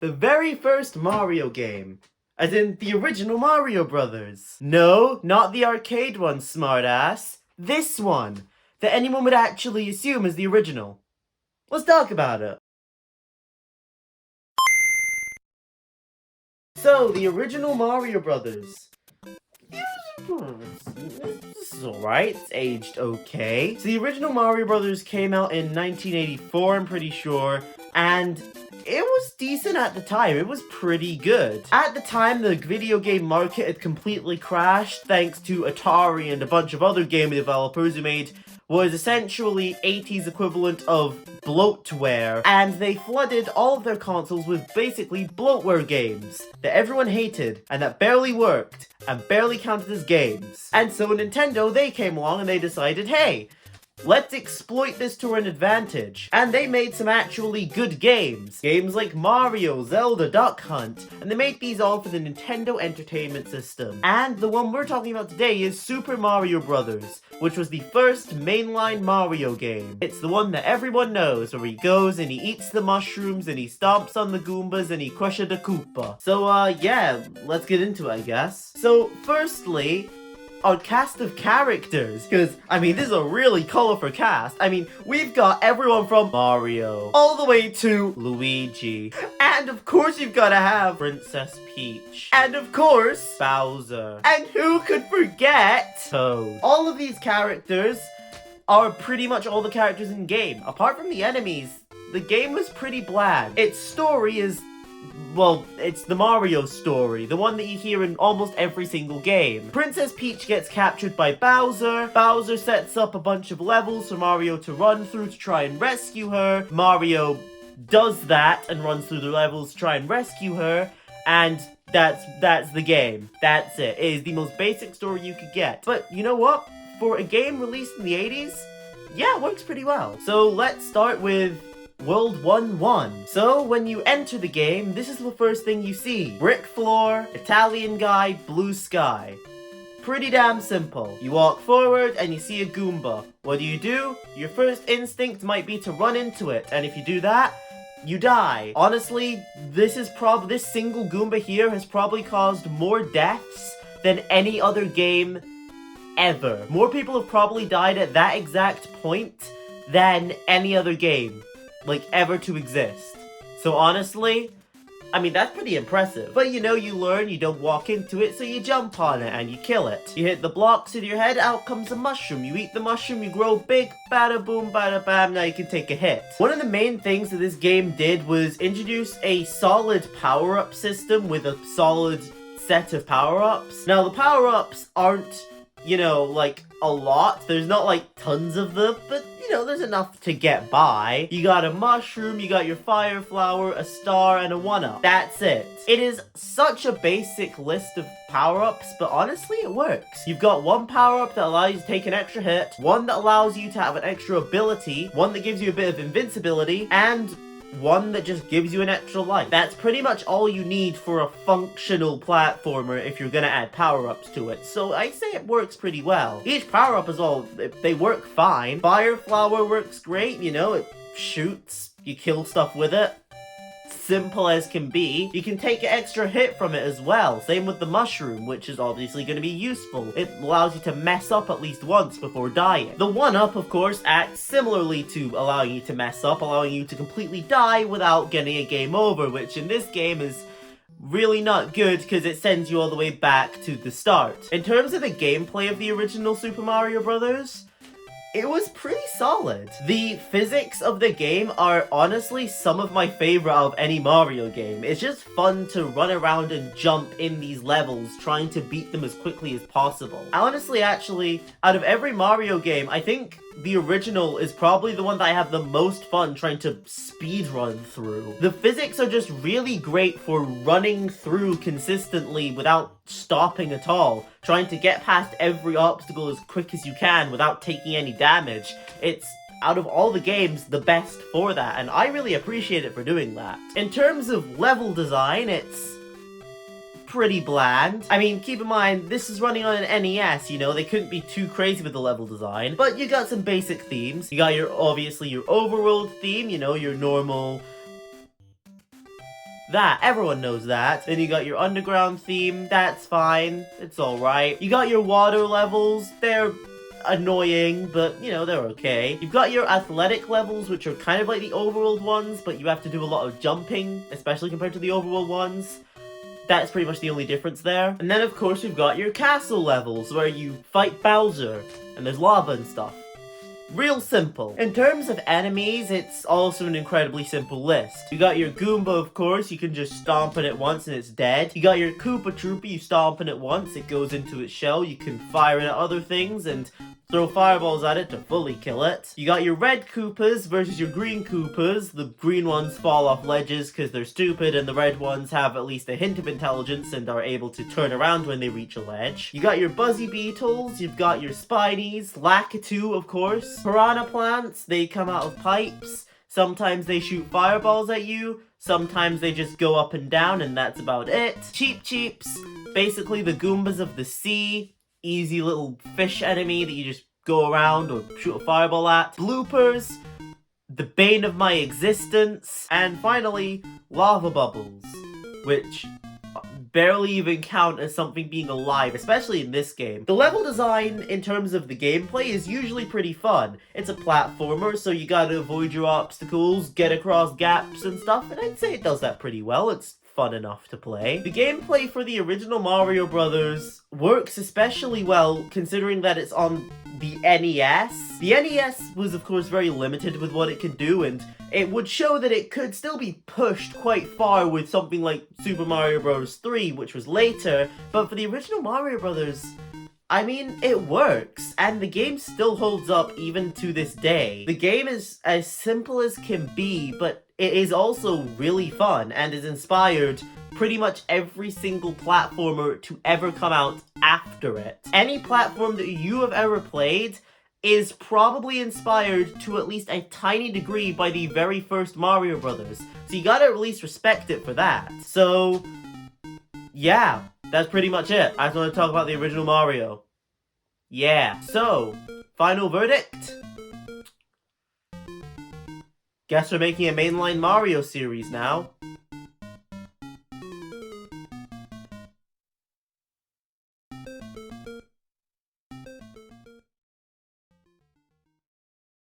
The very first Mario game. As in the original Mario Brothers. No, not the arcade one, smartass. This one, that anyone would actually assume is the original. Let's talk about it. So, the original Mario Brothers. This is alright, it's aged okay. So the original Mario Brothers came out in 1984, I'm pretty sure, and it was decent at the time. It was pretty good. At the time, the video game market had completely crashed thanks to Atari and a bunch of other game developers who made what was essentially 80s equivalent of bloatware, and they flooded all of their consoles with basically bloatware games that everyone hated and that barely worked and barely counted as games. And so Nintendo, they came along and they decided, hey, let's exploit this to an advantage. And they made some actually good games. Games like Mario, Zelda, Duck Hunt. And they made these all for the Nintendo Entertainment System. And the one we're talking about today is Super Mario Bros., which was the first mainline Mario game. It's the one that everyone knows, where he goes and he eats the mushrooms and he stomps on the Goombas and he crushes the Koopa. So, yeah, let's get into it, I guess. So, firstly, our cast of characters, because, I mean, this is a really colorful cast. I mean, we've got everyone from Mario all the way to Luigi. And of course you've got to have Princess Peach. And of course, Bowser. And who could forget Toad? All of these characters are pretty much all the characters in game. Apart from the enemies, the game was pretty bland. Its story is, well, it's the Mario story, the one that you hear in almost every single game. Princess Peach gets captured by Bowser. Bowser sets up a bunch of levels for Mario to run through to try and rescue her. Mario does that and runs through the levels to try and rescue her. And that's the game. That's it. It is the most basic story you could get. But you know what? For a game released in the 80s, yeah, it works pretty well. So let's start with World 1-1. So, when you enter the game, this is the first thing you see. Brick floor, Italian guy, blue sky. Pretty damn simple. You walk forward and you see a Goomba. What do? Your first instinct might be to run into it, and if you do that, you die. Honestly, this single Goomba here has probably caused more deaths than any other game ever. More people have probably died at that exact point than any other game, like, ever to exist. So honestly, I mean, that's pretty impressive. But you know, you learn, you don't walk into it, so you jump on it and you kill it. You hit the blocks with your head, out comes a mushroom. You eat the mushroom, you grow big, bada boom, bada bam, now you can take a hit. One of the main things that this game did was introduce a solid power-up system with a solid set of power-ups. Now, the power-ups aren't, you know, like, a lot. There's not, like, tons of them, but, you know, there's enough to get by. You got a mushroom, you got your fire flower, a star, and a 1-up. That's it. It is such a basic list of power-ups, but honestly, it works. You've got one power-up that allows you to take an extra hit, one that allows you to have an extra ability, one that gives you a bit of invincibility, and one that just gives you an extra life. That's pretty much all you need for a functional platformer if you're gonna add power-ups to it. So I say it works pretty well. Each power-up is all, they work fine. Fire flower works great, you know, it shoots, you kill stuff with it. Simple as can be. You can take an extra hit from it as well. Same with the mushroom, which is obviously going to be useful. It allows you to mess up at least once before dying. The 1-up, of course, acts similarly to allowing you to mess up, allowing you to completely die without getting a game over, which in this game is really not good because it sends you all the way back to the start. In terms of the gameplay of the original Super Mario Bros., it was pretty solid. The physics of the game are honestly some of my favorite of any Mario game. It's just fun to run around and jump in these levels, trying to beat them as quickly as possible. Honestly, actually, out of every Mario game, I think the original is probably the one that I have the most fun trying to speedrun through. The physics are just really great for running through consistently without stopping at all, trying to get past every obstacle as quick as you can without taking any damage. It's, out of all the games, the best for that, and I really appreciate it for doing that. In terms of level design, it's pretty bland. I mean, keep in mind, this is running on an NES, you know, they couldn't be too crazy with the level design, but you got some basic themes. You got obviously your overworld theme, you know, your normal That, everyone knows that. Then you got your underground theme, that's fine, it's alright. You got your water levels, they're annoying, but, you know, they're okay. You've got your athletic levels, which are kind of like the overworld ones, but you have to do a lot of jumping, especially compared to the overworld ones. That's pretty much the only difference there. And then, of course, you've got your castle levels, where you fight Bowser, and there's lava and stuff. Real simple. In terms of enemies, it's also an incredibly simple list. You got your Goomba, of course, you can just stomp on it once and it's dead. You got your Koopa Troopa, you stomp on it once, it goes into its shell, you can fire it at other things and throw fireballs at it to fully kill it. You got your red Koopas versus your green Koopas. The green ones fall off ledges because they're stupid, and the red ones have at least a hint of intelligence and are able to turn around when they reach a ledge. You got your Buzzy Beetles, you've got your Spinies, Lakitu, of course. Piranha Plants, they come out of pipes. Sometimes they shoot fireballs at you, sometimes they just go up and down, and that's about it. Cheep Cheeps, basically the Goombas of the sea. Easy little fish enemy that you just go around or shoot a fireball at. Bloopers, the bane of my existence. And finally, lava bubbles, which barely even count as something being alive, especially in this game. The level design in terms of the gameplay is usually pretty fun. It's a platformer, so you gotta avoid your obstacles, get across gaps and stuff, and I'd say it does that pretty well. It's fun enough to play. The gameplay for the original Mario Brothers works especially well considering that it's on the NES. The NES was of course very limited with what it could do, and it would show that it could still be pushed quite far with something like Super Mario Bros. 3, which was later, but for the original Mario Brothers, I mean, it works, and the game still holds up even to this day. The game is as simple as can be, but it is also really fun, and has inspired pretty much every single platformer to ever come out after it. Any platform that you have ever played is probably inspired to at least a tiny degree by the very first Mario Brothers, so you gotta at least respect it for that. So, yeah, that's pretty much it. I just want to talk about the original Mario. Yeah, so, final verdict? Guess we're making a mainline Mario series now.